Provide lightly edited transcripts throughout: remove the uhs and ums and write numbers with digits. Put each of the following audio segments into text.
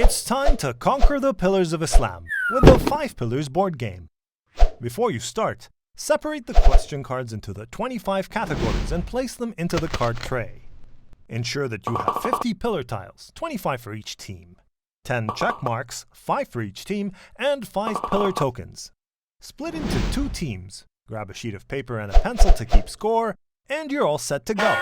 It's time to conquer the pillars of Islam with the 5 Pillars board game. Before you start, separate the question cards into the 25 categories and place them into the card tray. Ensure that you have 50 pillar tiles, 25 for each team, 10 check marks, 5 for each team, and 5 pillar tokens. Split into 2 teams, grab a sheet of paper and a pencil to keep score, and you're all set to go.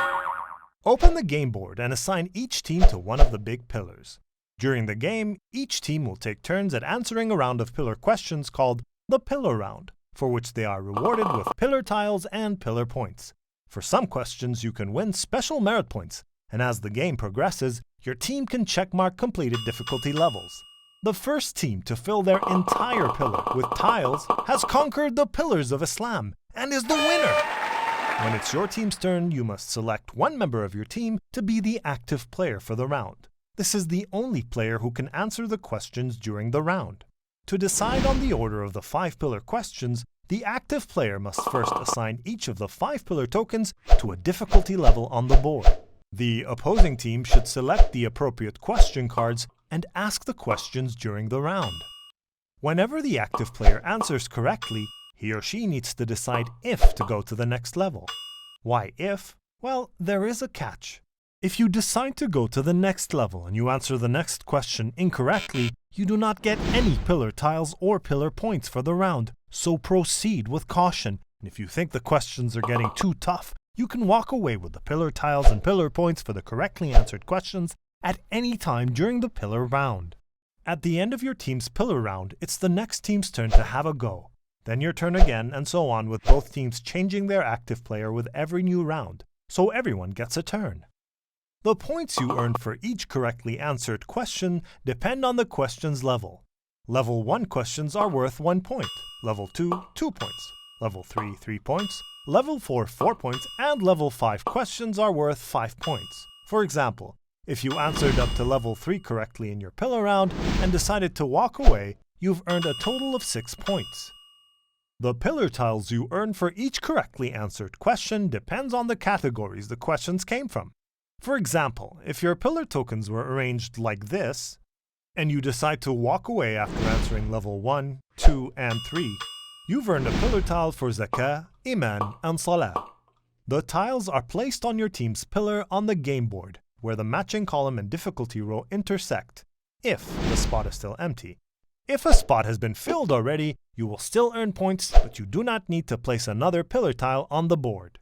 Open the game board and assign each team to one of the big pillars. During the game, each team will take turns at answering a round of pillar questions called the Pillar Round, for which they are rewarded with pillar tiles and pillar points. For some questions, you can win special merit points, and as the game progresses, your team can checkmark completed difficulty levels. The first team to fill their entire pillar with tiles has conquered the pillars of Islam and is the winner. When it's your team's turn, you must select one member of your team to be the active player for the round. This is the only player who can answer the questions during the round. To decide on the order of the 5 pillar questions, the active player must first assign each of the 5 pillar tokens to a difficulty level on the board. The opposing team should select the appropriate question cards and ask the questions during the round. Whenever the active player answers correctly, he or she needs to decide if to go to the next level. Why if? Well, there is a catch. If you decide to go to the next level and you answer the next question incorrectly, you do not get any pillar tiles or pillar points for the round, so proceed with caution. And if you think the questions are getting too tough, you can walk away with the pillar tiles and pillar points for the correctly answered questions at any time during the pillar round. At the end of your team's pillar round, it's the next team's turn to have a go. Then your turn again, and so on, with both teams changing their active player with every new round, so everyone gets a turn. The points you earned for each correctly answered question depend on the question's level. Level 1 questions are worth 1 point, Level 2, 2 points, Level 3, 3 points, Level 4, 4 points, and Level 5 questions are worth 5 points. For example, if you answered up to Level 3 correctly in your pillar round and decided to walk away, you've earned a total of 6 points. The pillar tiles you earn for each correctly answered question depends on the categories the questions came from. For example, if your pillar tokens were arranged like this, and you decide to walk away after answering level 1, 2, and 3, you've earned a pillar tile for zakah, iman, and salah. The tiles are placed on your team's pillar on the game board, where the matching column and difficulty row intersect, if the spot is still empty. If a spot has been filled already, you will still earn points, but you do not need to place another pillar tile on the board.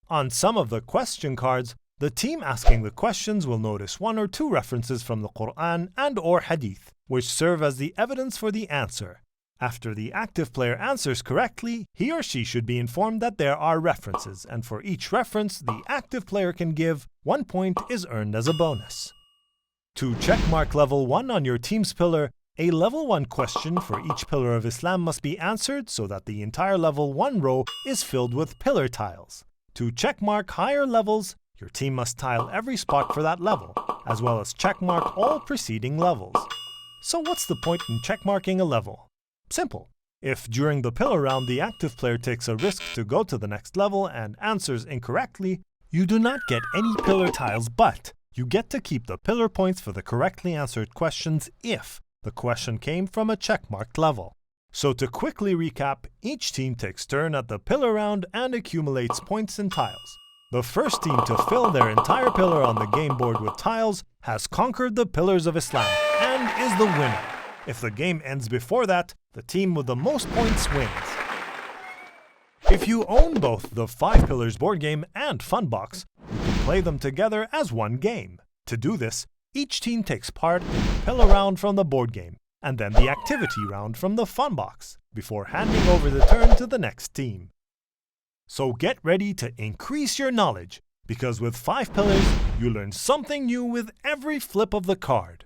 On some of the question cards, the team asking the questions will notice 1 or 2 references from the Quran and/or Hadith, which serve as the evidence for the answer. After the active player answers correctly, he or she should be informed that there are references, and for each reference the active player can give, 1 point is earned as a bonus. To checkmark level 1 on your team's pillar, a level 1 question for each pillar of Islam must be answered so that the entire level 1 row is filled with pillar tiles. To checkmark higher levels, your team must tile every spot for that level, as well as checkmark all preceding levels. So what's the point in checkmarking a level? Simple. If during the pillar round the active player takes a risk to go to the next level and answers incorrectly, you do not get any pillar tiles, but you get to keep the pillar points for the correctly answered questions if the question came from a checkmarked level. So to quickly recap, each team takes turn at the pillar round and accumulates points and tiles. The first team to fill their entire pillar on the game board with tiles has conquered the pillars of Islam and is the winner. If the game ends before that, the team with the most points wins. If you own both the 5 Pillars board game and Funbox, you can play them together as one game. To do this, each team takes part in the pillar round from the board game, and then the activity round from the Funbox, before handing over the turn to the next team. So get ready to increase your knowledge, because with 5 Pillars, you learn something new with every flip of the card.